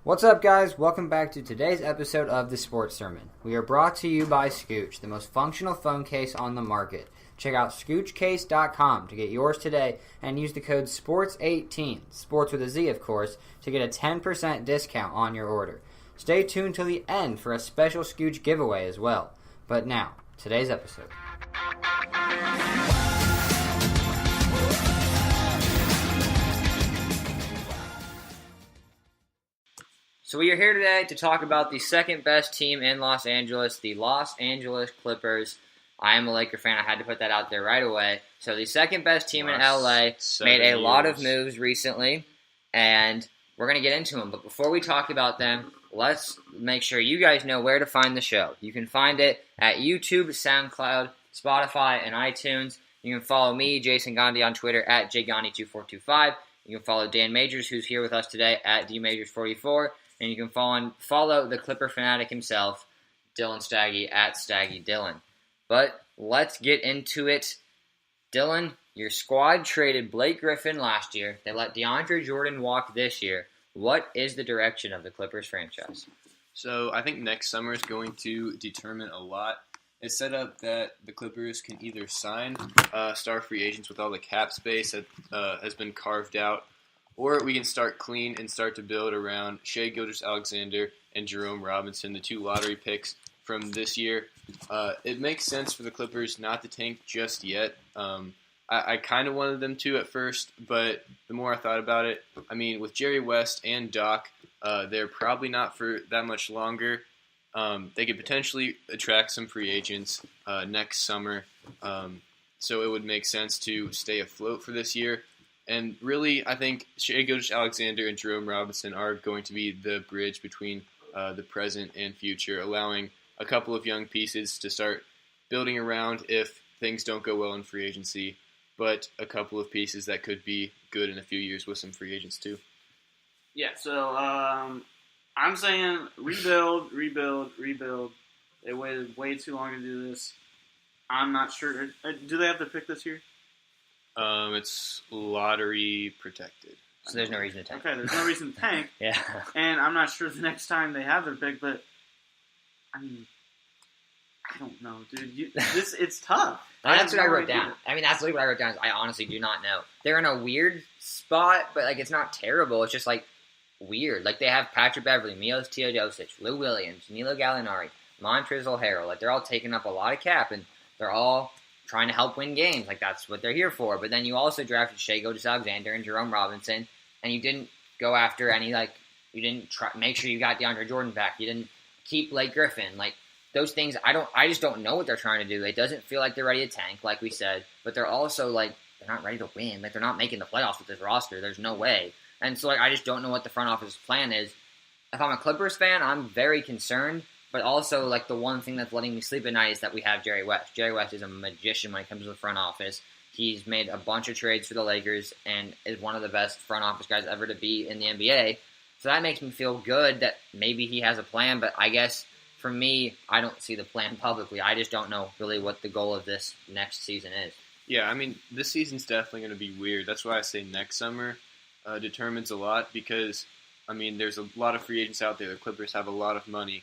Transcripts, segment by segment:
What's up, guys? Welcome back to today's episode of The Sports Sermon. We are brought to you by Scooch, the most functional phone case on the market. Check out ScoochCase.com to get yours today and use the code SPORTS18, sports with a Z, of course, to get a 10% discount on your order. Stay tuned till the end for a special Scooch giveaway as well. But now, today's episode. So we are here today to talk about the second best team in Los Angeles, the Los Angeles Clippers. I am a Laker fan. I had to put that out there right away. So the second best team in LA made a lot of moves recently, and we're going to get into them. But before we talk about them, let's make sure you guys know where to find the show. You can find it at YouTube, SoundCloud, Spotify, and iTunes. You can follow me, Jason Gandhi, on Twitter at jgandhi2425. You can follow Dan Majors, who's here with us today, at dmajors44. And you can follow the Clipper fanatic himself, Dylan Staggy, at Staggy Dylan. But let's get into it. Dylan, your squad traded Blake Griffin last year. They let DeAndre Jordan walk this year. What is the direction of the Clippers franchise? So I think next summer is going to determine a lot. It's set up that the Clippers can either sign star free agents with all the cap space that has been carved out, or we can start clean and start to build around Shai Gilgeous-Alexander and Jerome Robinson, the two lottery picks from this year. It makes sense for the Clippers not to tank just yet. I kind of wanted them to at first, but the more I thought about it, I mean, with Jerry West and Doc, they're probably not for that much longer. They could potentially attract some free agents next summer, so it would make sense to stay afloat for this year. And really, I think Shai Gilgeous-Alexander and Jerome Robinson are going to be the bridge between the present and future, allowing a couple of young pieces to start building around if things don't go well in free agency, but a couple of pieces that could be good in a few years with some free agents too. Yeah, so I'm saying rebuild. They waited way too long to do this. I'm not sure. Do they have to pick this year? It's lottery protected. So there's no reason to tank. Okay, there's no reason to tank. Yeah. And I'm not sure the next time they have their pick, but I mean, I don't know, dude. It's tough. That's what I wrote down. I mean, that's literally what I wrote down. I honestly do not know. They're in a weird spot, but like it's not terrible. It's just like weird. Like they have Patrick Beverly, Milos Teodosic, Lou Williams, Danilo Gallinari, Montrezl Harrell. Like they're all taking up a lot of cap, and they're all trying to help win games. Like, that's what they're here for. But then you also drafted Shai Gilgeous-Alexander and Jerome Robinson, and you didn't go after any, you didn't make sure you got DeAndre Jordan back. You didn't keep Blake Griffin. Like, those things, I just don't know what they're trying to do. It doesn't feel like they're ready to tank, like we said. But they're also, they're not ready to win. Like, they're not making the playoffs with this roster. There's no way. And so, I just don't know what the front office plan is. If I'm a Clippers fan, I'm very concerned. But also, the one thing that's letting me sleep at night is that we have Jerry West. Jerry West is a magician when it comes to the front office. He's made a bunch of trades for the Lakers and is one of the best front office guys ever to be in the NBA. So that makes me feel good that maybe he has a plan. But I guess, for me, I don't see the plan publicly. I just don't know really what the goal of this next season is. Yeah, I mean, this season's definitely going to be weird. That's why I say next summer determines a lot because, I mean, there's a lot of free agents out there. The Clippers have a lot of money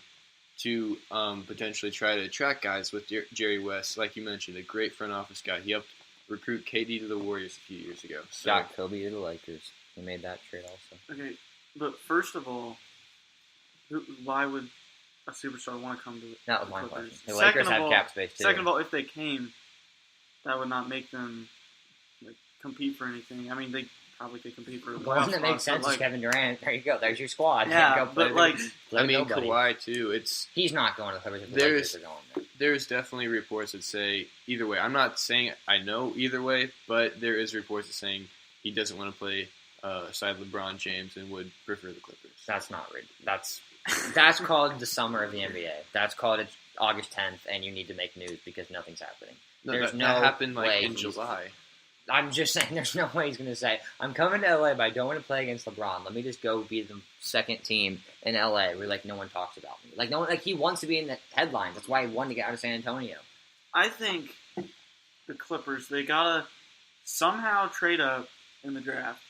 to potentially try to attract guys with Jerry West. Like you mentioned, a great front office guy. He helped recruit KD to the Warriors a few years ago. So. Got Kobe to the Lakers. He made that trade also. Okay, but first of all, why would a superstar want to come to the That was my Clippers? question. The Lakers have cap space, too. Second of all, if they came, that would not make them compete for anything. I mean, they probably could compete for a playoff One that makes sense is Kevin Durant. There you go. There's your squad. Yeah, go but Kawhi too. He's not going to the Clippers if the Lakers are going there. There's definitely reports that say either way. I'm not saying I know either way, but there is reports that saying he doesn't want to play aside LeBron James and would prefer the Clippers. That's not right. That's called the summer of the NBA. That's called it's August 10th, and you need to make news because nothing's happening. No, that happened in July. I'm just saying there's no way he's going to say, I'm coming to LA, but I don't want to play against LeBron. Let me just go be the second team in LA where, no one talks about me. He wants to be in the headlines. That's why he wanted to get out of San Antonio. I think the Clippers, they got to somehow trade up in the draft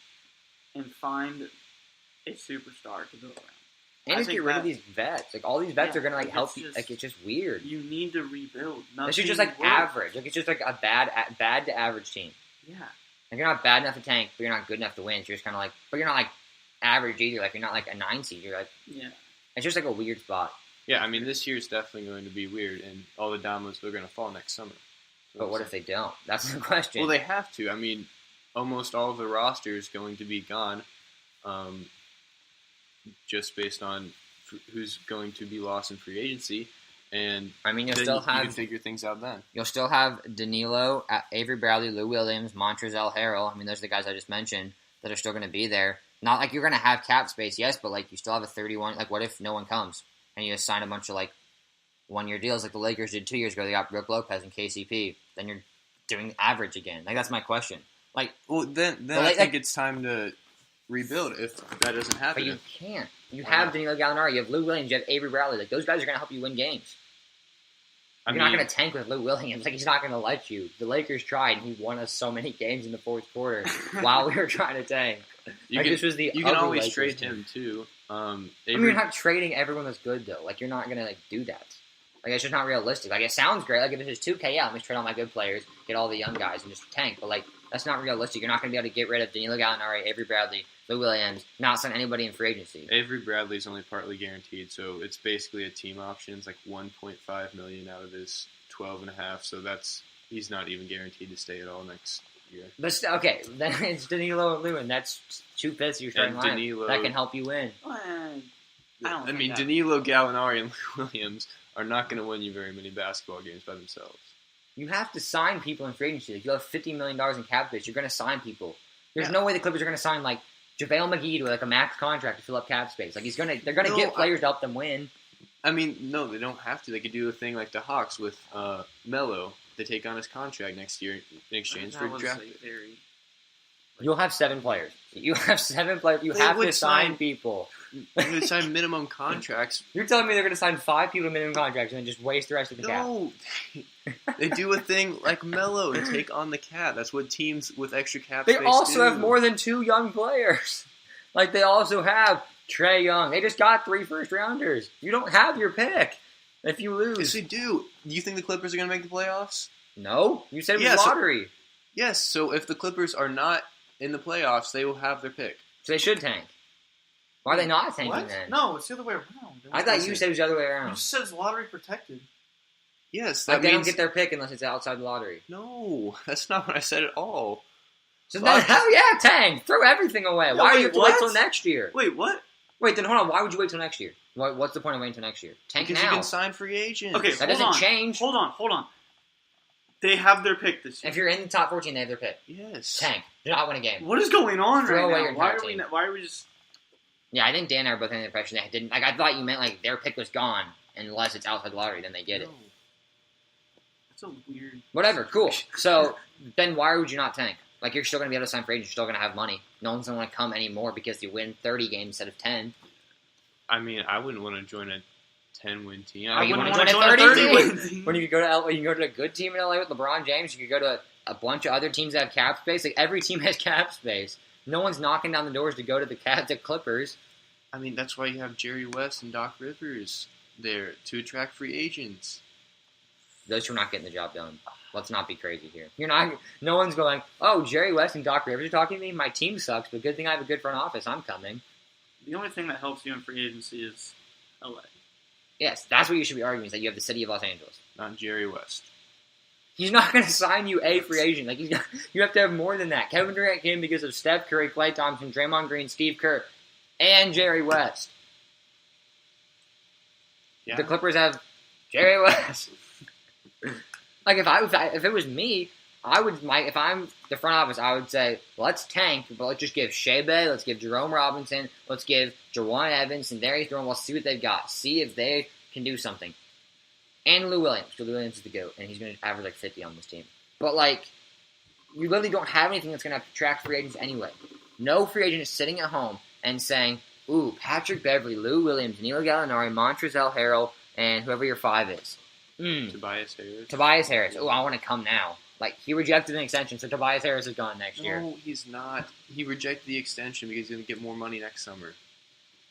and find a superstar to build around. And just get rid of these vets. Like, all these vets are going to, like, help you. Like, it's just weird. You need to rebuild. It's just, like, average. Like, it's just, like, a bad to average team. Yeah. Like, you're not bad enough to tank, but you're not good enough to win. So you're just kind of like, but you're not, like, average either. Like, you're not, like, a 9 seed. You're, like, yeah. It's just, like, a weird spot. Yeah, I mean, this year's definitely going to be weird, and all the dominoes are going to fall next summer. So but what if they don't? That's the question. Well, they have to. I mean, almost all of the roster is going to be gone, just based on who's going to be lost in free agency. And I mean, you can figure things out then. You'll still have Danilo, Avery Bradley, Lou Williams, Montrezl Harrell. I mean, those are the guys I just mentioned that are still going to be there. Not like you're going to have cap space, yes, but like you still have a 31. Like, what if no one comes and you just sign a bunch of like 1-year deals like the Lakers did 2 years ago? They got Brook Lopez and KCP. Then you're doing average again. Like, that's my question. Like, well, then I think it's time to rebuild if that doesn't happen. But you can't. You have Danilo Gallinari, you have Lou Williams, you have Avery Bradley. Like, those guys are going to help you win games. You're not going to tank with Lou Williams. Like, he's not going to let you. The Lakers tried, and he won us so many games in the fourth quarter while we were trying to tank. You can always trade him, too. You're not trading everyone that's good, though. Like, you're not going to like do that. Like, it's just not realistic. Like, it sounds great. Like, if it's just 2K, yeah, let me trade all my good players, get all the young guys, and just tank. But, like, that's not realistic. You're not going to be able to get rid of Danilo Gallinari, Avery Bradley, Lou Williams, not sign anybody in free agency. Avery Bradley's only partly guaranteed, so it's basically a team option. It's like $1.5 million out of his $12.5, so he's not even guaranteed to stay at all next year. But okay, then it's Danilo and Lewin. That's 2/5 of your starting lineup. That can help you win. I mean, Danilo Gallinari and Lou Williams are not going to win you very many basketball games by themselves. You have to sign people in free agency. Like, you have $50 million in cap space. You're going to sign people. There's no way the Clippers are going to sign like JaVale McGee to like a max contract to fill up cap space. Like, they're going to get players to help them win. I mean, no, they don't have to. They could do a thing like the Hawks with Melo. They take on his contract next year in exchange for draft. You'll have 7 players. You have 7 players. You have to sign people. They would sign minimum contracts. You're telling me they're going to sign 5 people to minimum contracts and then just waste the rest of the cap? No. They do a thing like Melo and take on the cap. That's what teams with extra cap space do. They also have more than 2 young players. Like, they also have Trae Young. They just got 3 first-rounders. You don't have your pick if you lose. Yes, they do. Do you think the Clippers are going to make the playoffs? No. You said it was lottery. Yes, so if the Clippers are not in the playoffs, they will have their pick. So they should tank. Why are they not tanking then? No, it's the other way around. I thought you said it was the other way around. You said it's lottery protected. Yes, that means they don't get their pick unless it's outside the lottery. No, that's not what I said at all. So then, hell yeah, tank! Throw everything away. Why do you have to wait till next year? Wait, what? Wait, then hold on. Why would you wait till next year? What's the point of waiting till next year? Tank because now. You can sign free agents. Okay, that doesn't change. Hold on. They have their pick this year. If you're in the top 14, they have their pick. Yes. Tank. Do not win a game. What is going on Throw away right your now? Why are we just... Yeah, I think Dan and I are both under the impression they didn't... Like, I thought you meant, like, their pick was gone unless it's outside the lottery, then they get it. That's a weird... Whatever, cool. So, then why would you not tank? Like, you're still going to be able to sign free agents. You're still going to have money. No one's going to want to come anymore because you win 30 games instead of 10. I mean, I wouldn't want to join a 10-win team. I wouldn't want to join a 30-win team. When you could go to LA, you can go to a good team in LA with LeBron James. You could go to a bunch of other teams that have cap space. Like, every team has cap space. No one's knocking down the doors to go to the Clippers. I mean, that's why you have Jerry West and Doc Rivers there to attract free agents. Those two are not getting the job done. Let's not be crazy here. No one's going, oh, Jerry West and Doc Rivers are talking to me? My team sucks, but good thing I have a good front office. I'm coming. The only thing that helps you in free agency is LA. Yes, that's what you should be arguing, is that you have the city of Los Angeles. Not Jerry West. He's not going to sign you a free agent. Like, you have to have more than that. Kevin Durant came because of Steph Curry, Klay Thompson, Draymond Green, Steve Kerr, and Jerry West. Yeah. The Clippers have Jerry West. Like, if it was me, if I'm the front office, I would say, let's tank, but let's just give Shea Bay, let's give Jerome Robinson, let's give Jawan Evans and Darius Thorne. Let's see what they've got. See if they can do something. And Lou Williams. Lou Williams is the GOAT, and he's going to average like 50 on this team. But, like, you literally don't have anything that's going to attract free agents anyway. No free agent is sitting at home and saying, ooh, Patrick Beverley, Lou Williams, Danilo Gallinari, Montrezl Harrell, and whoever your 5 is. Tobias Harris. Oh, I want to come now. Like, he rejected an extension, so Tobias Harris is gone next year. No, he's not. He rejected the extension because he's going to get more money next summer.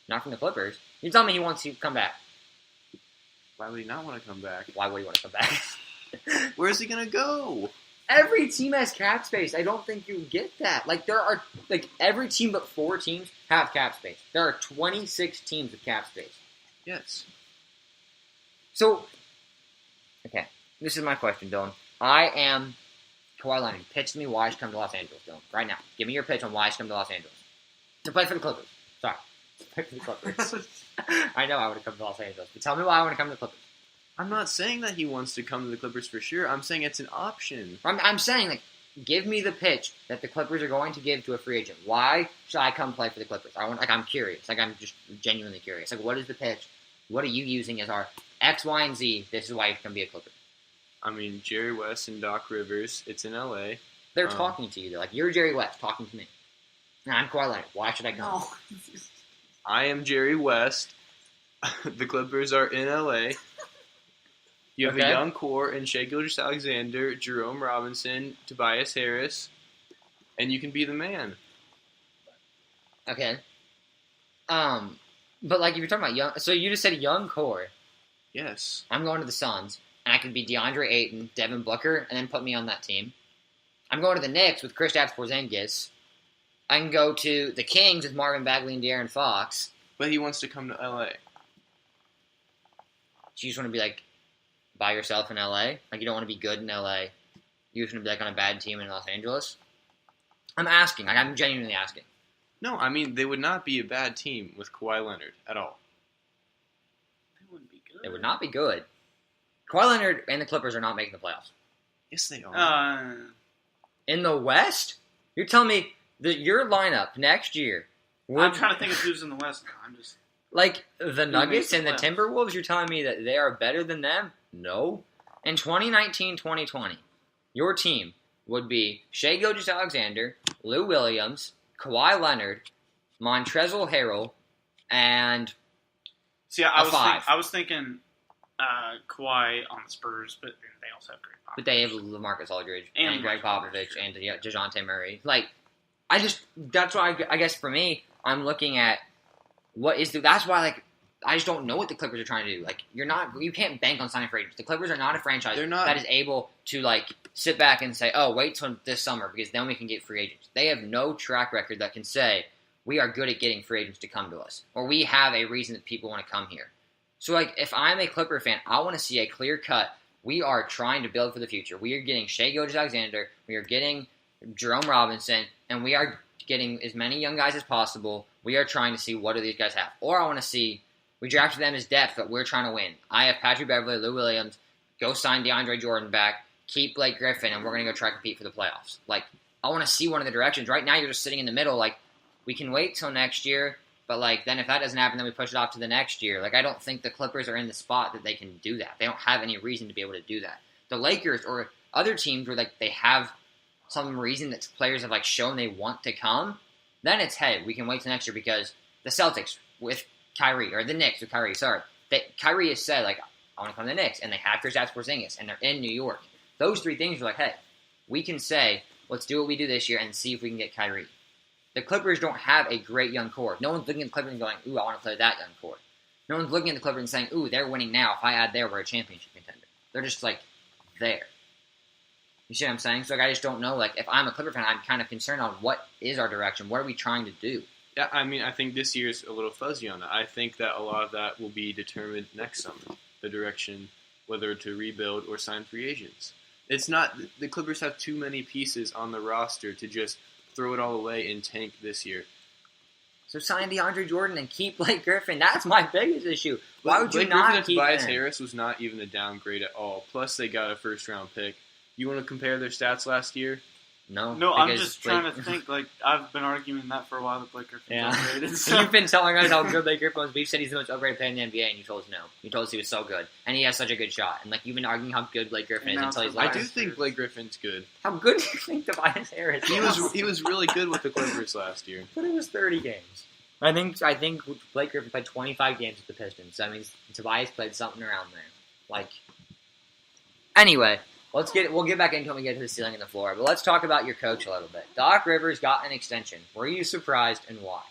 not from the Clippers. You tell me he wants to come back. Why would he not want to come back? Why would he want to come back? Where's he gonna go? Every team has cap space. I don't think you get that. Every team but 4 teams have cap space. There are 26 teams with cap space. Yes. So, okay, this is my question, Dylan. I am Kawhi Leonard. Pitch me why I should come to Los Angeles, Dylan. Right now. Give me your pitch on why I should come to Los Angeles. To play for the Clippers. Sorry. To play for the Clippers. I know I want to come to Los Angeles, but tell me why I want to come to the Clippers. I'm not saying that he wants to come to the Clippers for sure. I'm saying it's an option. I'm saying, give me the pitch that the Clippers are going to give to a free agent. Why should I come play for the Clippers? I'm curious. I'm just genuinely curious. What is the pitch? What are you using as our X, Y, and Z? This is why you can be a Clipper. I mean, Jerry West and Doc Rivers. It's in L.A. They're talking to you. They're you're Jerry West talking to me. And I'm Kawhi Leonard. Why should I come? No. I am Jerry West. The Clippers are in L.A. You have a young core in Shai Gilgeous-Alexander, Jerome Robinson, Tobias Harris, and you can be the man. Okay. But if you're talking about young, so you just said young core. Yes. I'm going to the Suns, and I could be DeAndre Ayton, Devin Booker, and then put me on that team. I'm going to the Knicks with Kristaps Porzingis. I can go to the Kings with Marvin Bagley and De'Aaron Fox. But he wants to come to L.A. So you just want to be by yourself in LA? You don't want to be good in LA. You just want to be on a bad team in Los Angeles? I'm asking. I'm genuinely asking. No, I mean, they would not be a bad team with Kawhi Leonard at all. They wouldn't be good. They would not be good. Kawhi Leonard and the Clippers are not making the playoffs. Yes, they are. In the West? You're telling me that your lineup next year... I'm trying to think of who's in the West now. I'm just... the Nuggets and the Timberwolves, you're telling me that they are better than them? No. In 2019-2020, your team would be Shai Gilgeous-Alexander, Lou Williams, Kawhi Leonard, Montrezl Harrell, and I was thinking Kawhi on the Spurs, but they also have Greg Popovich. But they have LaMarcus Aldridge and Greg Popovich and DeJounte Murray. That's why I guess for me, I'm looking at that's why I just don't know what the Clippers are trying to do. You can't bank on signing free agents. The Clippers are not a franchise that is able to sit back and say, oh, wait till this summer because then we can get free agents. They have no track record that can say we are good at getting free agents to come to us or we have a reason that people want to come here. So if I'm a Clipper fan, I want to see a clear cut. We are trying to build for the future. We are getting Shai Gilgeous-Alexander. We are getting Jerome Robinson, and we are getting as many young guys as possible. We are trying to see what do these guys have. Or I want to see we drafted them as depth, but we're trying to win. I have Patrick Beverley, Lou Williams, go sign DeAndre Jordan back, keep Blake Griffin, and we're going to go try to compete for the playoffs. I want to see one of the directions. Right now, you're just sitting in the middle. We can wait till next year, but then if that doesn't happen, then we push it off to the next year. I don't think the Clippers are in the spot that they can do that. They don't have any reason to be able to do that. The Lakers or other teams where they have some reason that players have shown they want to come, then it's, hey, we can wait till next year because the Celtics with Kyrie, or the Knicks with Kyrie, Kyrie has said, I want to come to the Knicks, and they have Kristaps Porzingis, and they're in New York. Those three things are hey, we can say, let's do what we do this year and see if we can get Kyrie. The Clippers don't have a great young core. No one's looking at the Clippers and going, ooh, I want to play with that young core. No one's looking at the Clippers and saying, ooh, they're winning now. If I add there, we're a championship contender. They're just, there. You see what I'm saying? So, I just don't know. If I'm a Clipper fan, I'm kind of concerned on what is our direction. What are we trying to do? Yeah, I mean, I think this year's a little fuzzy on that. I think that a lot of that will be determined next summer, the direction, whether to rebuild or sign free agents. It's not – the Clippers have too many pieces on the roster to just throw it all away and tank this year. So sign DeAndre Jordan and keep Blake Griffin. That's my biggest issue. Why would you Blake not Griffin and keep Tobias him? Harris was not even a downgrade at all. Plus, they got a first-round pick. You want to compare their stats last year? No, I'm just trying to think. I've been arguing that for a while that Blake Griffin's overrated. So. You've been telling us how good Blake Griffin was, but you said he's the most overrated player in the NBA, and you told us no. You told us he was so good, and he has such a good shot. And you've been arguing how good Blake Griffin is until he's I do think Blake Griffin's good. How good do you think Tobias Harris is? He was really good with the Clippers last year. But it was 30 games. I think Blake Griffin played 25 games with the Pistons. So that means Tobias played something around there. Anyway. We'll get back into it when we get to the ceiling and the floor. But let's talk about your coach a little bit. Doc Rivers got an extension. Were you surprised and why?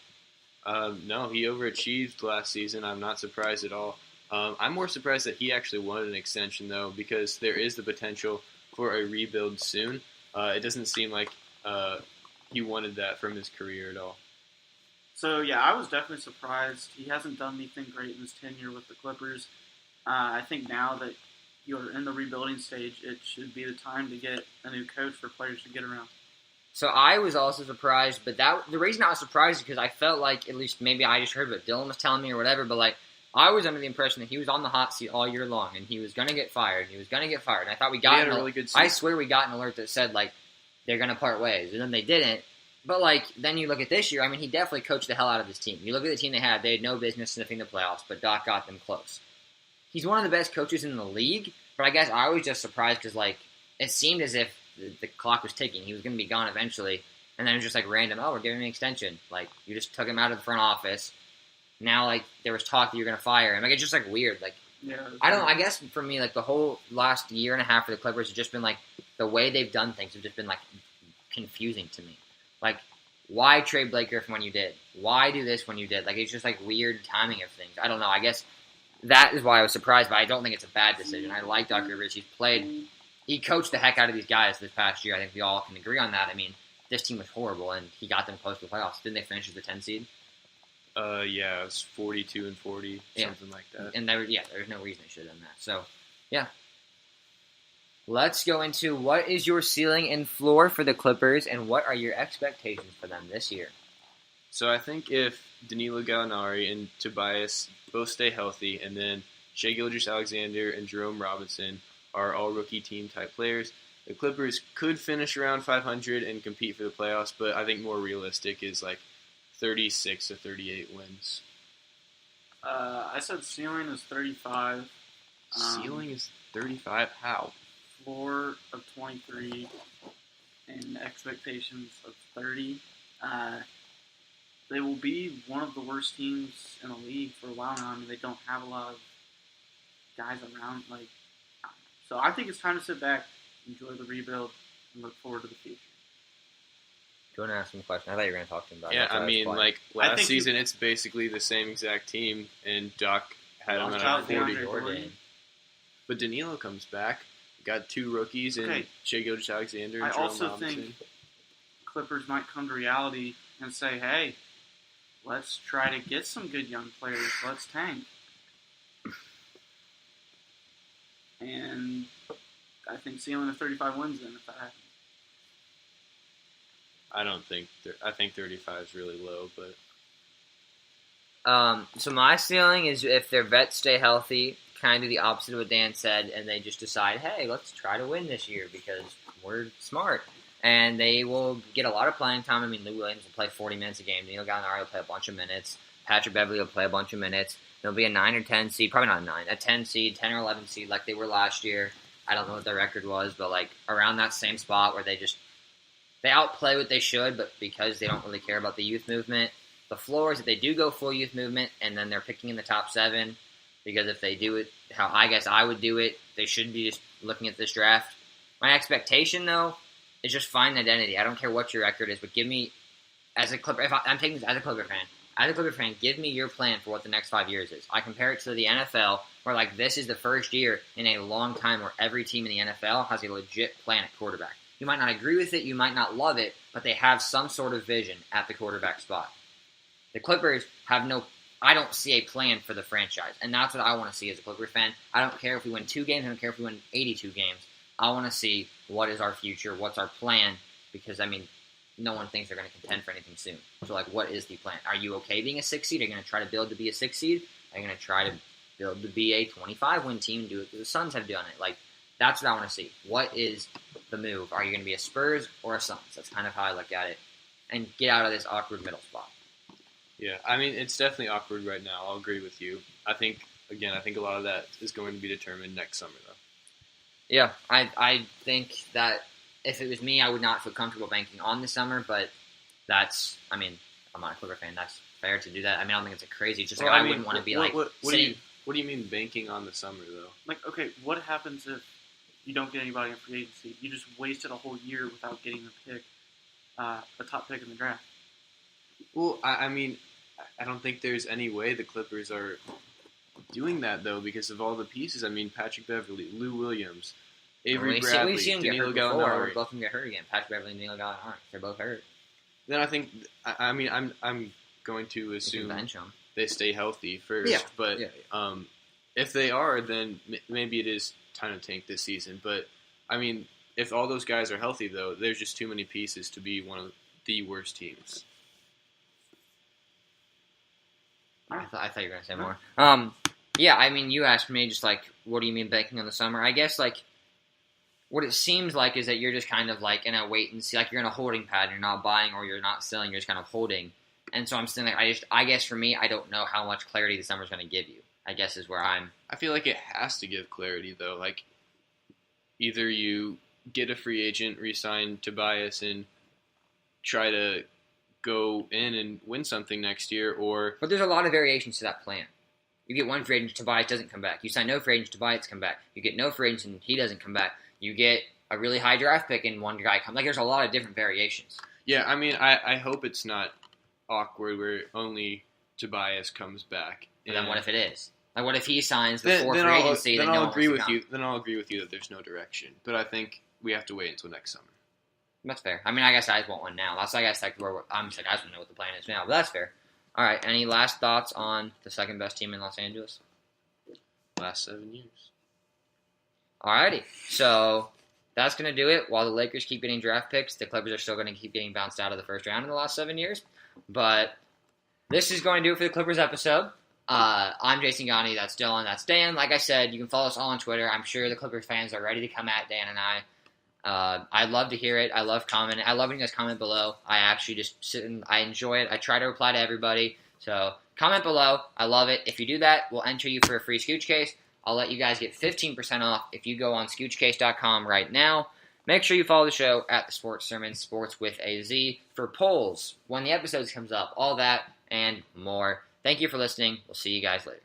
No, he overachieved last season. I'm not surprised at all. I'm more surprised that he actually wanted an extension, though, because there is the potential for a rebuild soon. It doesn't seem like he wanted that from his career at all. So, yeah, I was definitely surprised. He hasn't done anything great in his tenure with the Clippers. I think now that you're in the rebuilding stage, it should be the time to get a new coach for players to get around. So I was also surprised, but the reason I was surprised is because I felt like, at least maybe I just heard what Dylan was telling me or whatever, but like I was under the impression that he was on the hot seat all year long and he was going to get fired. And he was going to get fired. And I thought we got a really good season. I swear we got an alert that said like they're going to part ways, and then they didn't. But like then you look at this year, I mean, he definitely coached the hell out of his team. You look at the team they had no business sniffing the playoffs, but Doc got them close. He's one of the best coaches in the league, but I guess I was just surprised because like it seemed as if the clock was ticking. He was going to be gone eventually. And then it was just like random, we're giving him an extension. Like, you just took him out of the front office. Now, like, there was talk that you're going to fire him. Like, it's just, like, weird. Like, I guess for me, like, the whole last year and a half for the Clippers has just been, like, the way they've done things have just been, like, confusing to me. Like, why trade Blake Griffin when you did? Why do this when you did? Like, it's just, like, weird timing of things. I don't know. I guess that is why I was surprised, but I don't think it's a bad decision. I like Doc Rivers. He coached the heck out of these guys this past year. I think we all can agree on that. I mean, this team was horrible, and he got them close to the playoffs. Didn't they finish as the 10 seed? Yeah, it was 42-40, something like that. And there's no reason they should have done that. So, yeah. Let's go into what is your ceiling and floor for the Clippers, and what are your expectations for them this year? So I think if Danilo Gallinari and Tobias both stay healthy, and then Shai Gilgeous-Alexander and Jerome Robinson are all rookie team type players, the Clippers could finish around 500 and compete for the playoffs, but I think more realistic is like 36 to 38 wins. I said ceiling is 35. Ceiling is 35? How? Floor of 23 and expectations of 30. They will be one of the worst teams in the league for a while now. I mean, they don't have a lot of guys around. So I think it's time to sit back, enjoy the rebuild, and look forward to the future. Do you want to ask him a question? I thought you were going to talk to him about it. Yeah, I mean, like, last season, it's basically the same exact team, and Doc had him at 40. But Danilo comes back, got two rookies, and Shai Gilgeous-Alexander and Jerome Robinson. I also think Clippers might come to reality and say, hey, let's try to get some good young players. Let's tank. And I think ceiling of 35 wins then if that happens. I think 35 is really low, but so my ceiling is if their vets stay healthy, kind of the opposite of what Dan said, and they just decide, hey, let's try to win this year because we're smart. And they will get a lot of playing time. I mean, Lou Williams will play 40 minutes a game. Neil Gallinari will play a bunch of minutes. Patrick Beverley will play a bunch of minutes. They'll be a 9 or 10 seed, probably not a 9, a 10 seed, 10 or 11 seed like they were last year. I don't know what their record was, but like around that same spot where they outplay what they should, but because they don't really care about the youth movement. The floor is that they do go full youth movement, and then they're picking in the top 7, because if they do it how I guess I would do it, they should be just looking at this draft. My expectation, though, is just find an identity. I don't care what your record is, but give me, as a Clipper, I'm taking this as a Clipper fan, give me your plan for what the next 5 years is. I compare it to the NFL, where like this is the first year in a long time where every team in the NFL has a legit plan at quarterback. You might not agree with it, you might not love it, but they have some sort of vision at the quarterback spot. The Clippers have I don't see a plan for the franchise, and that's what I want to see as a Clipper fan. I don't care if we win 2 games, I don't care if we win 82 games. I want to see what is our future, what's our plan, because, I mean, no one thinks they're going to contend for anything soon. So, like, what is the plan? Are you okay being a 6 seed? Are you going to try to build to be a 6 seed? Are you going to try to build to be a 25-win team and do it? The Suns have done it. Like, that's what I want to see. What is the move? Are you going to be a Spurs or a Suns? That's kind of how I look at it. And get out of this awkward middle spot. Yeah, I mean, it's definitely awkward right now. I'll agree with you. I think a lot of that is going to be determined next summer, though. Yeah, I think that if it was me, I would not feel comfortable banking on the summer, but I'm not a Clipper fan. That's fair to do that. I mean, I don't think it's a crazy. It's just I wouldn't want to be what do you mean banking on the summer, though? Like, okay, what happens if you don't get anybody in free agency? You just wasted a whole year without getting the pick, a top pick in the draft. Well, I mean, I don't think there's any way the Clippers are doing that, though, because of all the pieces. I mean, Patrick Beverley, Lou Williams, Avery Bradley, we've seen him get Danilo hurt before. We're Gallinari. both going to get hurt again. Patrick Beverley and Danilo Gallinari aren't. They're both hurt. Then I think, I mean, I'm going to assume bench them. they stay healthy first. Yeah. But Yeah. if they are, then maybe it is time to tank this season. But, I mean, if all those guys are healthy, though, there's just too many pieces to be one of the worst teams. I thought you were going to say more. Yeah, I mean, you asked me just like, what do you mean banking on the summer? I guess like, what it seems like is that you're just kind of like in a wait and see, like you're in a holding pattern. You're not buying or you're not selling. You're just kind of holding. And so I'm saying like, I guess for me, I don't know how much clarity the summer's going to give you. I guess is where I'm. I feel like it has to give clarity though. Like, either you get a free agent, re-sign Tobias, and try to go in and win something next year, or... But there's a lot of variations to that plan. You get one free agent, Tobias doesn't come back. You sign no free agent, Tobias come back. You get no free agent, and he doesn't come back. You get a really high draft pick, and one guy comes. Like, there's a lot of different variations. Yeah, I mean, I hope it's not awkward where only Tobias comes back. And then what if it is? Like, what if he signs before free agency? Then no I'll one agree wants with to you. Then I'll agree with you that there's no direction. But I think we have to wait until next summer. That's fair. I mean, I guess I just want one now. That's I guess like where I'm just like I just don't know what the plan is now, but that's fair. All right. Any last thoughts on the second best team in Los Angeles? Last 7 years. Alrighty. So that's gonna do it. While the Lakers keep getting draft picks, the Clippers are still gonna keep getting bounced out of the first round in the last 7 years. But this is going to do it for the Clippers episode. I'm Jason Gani. That's Dylan. That's Dan. Like I said, you can follow us all on Twitter. I'm sure the Clippers fans are ready to come at Dan and I. I'd love to hear it. I love commenting. I love when you guys comment below. I actually just sit and I enjoy it. I try to reply to everybody. So comment below. I love it. If you do that, we'll enter you for a free Scooch case. I'll let you guys get 15% off if you go on scoochcase.com right now. Make sure you follow the show at the Sports Sermon, Sports with a Z, for polls when the episode comes up. All that and more. Thank you for listening. We'll see you guys later.